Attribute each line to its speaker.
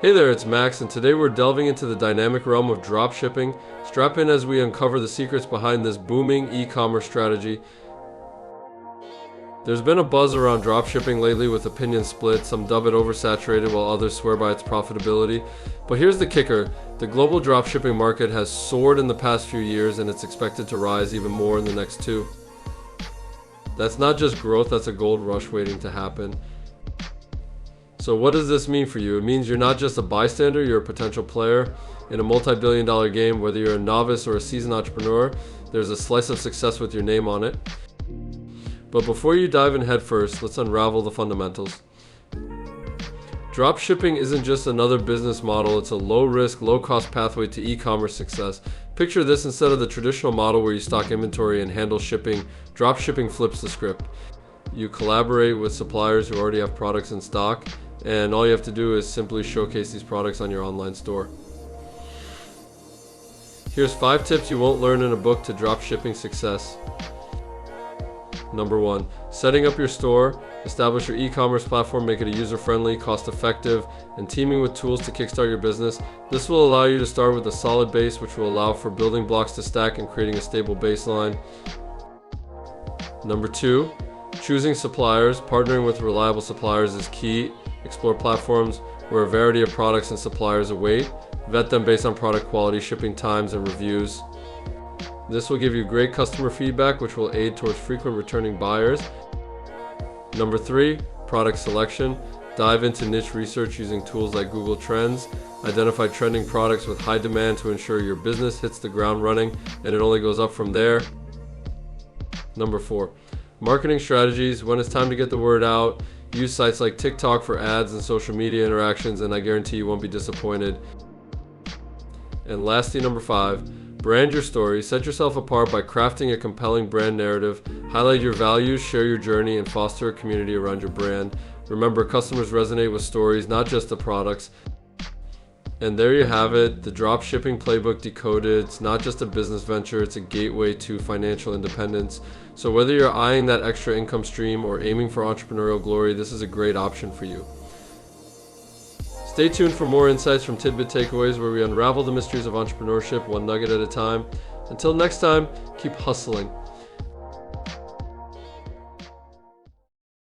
Speaker 1: Hey there, it's Max, and today we're delving into the dynamic realm of dropshipping. Strap in as we uncover the secrets behind this booming e-commerce strategy. There's been a buzz around dropshipping lately with opinions split. Some dub it oversaturated while others swear by its profitability. But here's the kicker. The global dropshipping market has soared in the past few years, and it's expected to rise even more in the next two. That's not just growth, that's a gold rush waiting to happen. So what does this mean for you? It means you're not just a bystander, you're a potential player in a multi-billion-dollar game. Whether you're a novice or a seasoned entrepreneur, there's a slice of success with your name on it. But before you dive in head first, let's unravel the fundamentals. Dropshipping isn't just another business model, it's a low-risk, low-cost pathway to e-commerce success. Picture this: instead of the traditional model where you stock inventory and handle shipping, dropshipping flips the script. You collaborate with suppliers who already have products in stock, and all you have to do is simply showcase these products on your online store. Here's 5 tips you won't learn in a book to dropshipping success. Number 1, setting up your store. Establish your e-commerce platform, make it a user-friendly, cost-effective, and teaming with tools to kickstart your business. This will allow you to start with a solid base, which will allow for building blocks to stack and creating a stable baseline. Number 2, choosing suppliers. Partnering with reliable suppliers is key. Explore platforms where a variety of products and suppliers await. Vet them based on product quality, shipping times, and reviews. This will give you great customer feedback, which will aid towards frequent returning buyers. Number 3, product selection. Dive into niche research using tools like Google Trends. Identify trending products with high demand to ensure your business hits the ground running, and it only goes up from there. Number 4, marketing strategies. When it's time to get the word out, use sites like TikTok for ads and social media interactions, and I guarantee you won't be disappointed. And lastly, number 5, brand your story. Set yourself apart by crafting a compelling brand narrative. Highlight your values, share your journey, and foster a community around your brand. Remember, customers resonate with stories, not just the products. And there you have it, the dropshipping playbook decoded. It's not just a business venture, it's a gateway to financial independence. So whether you're eyeing that extra income stream or aiming for entrepreneurial glory, this is a great option for you. Stay tuned for more insights from Tidbit Takeaways, where we unravel the mysteries of entrepreneurship one nugget at a time. Until next time, keep hustling.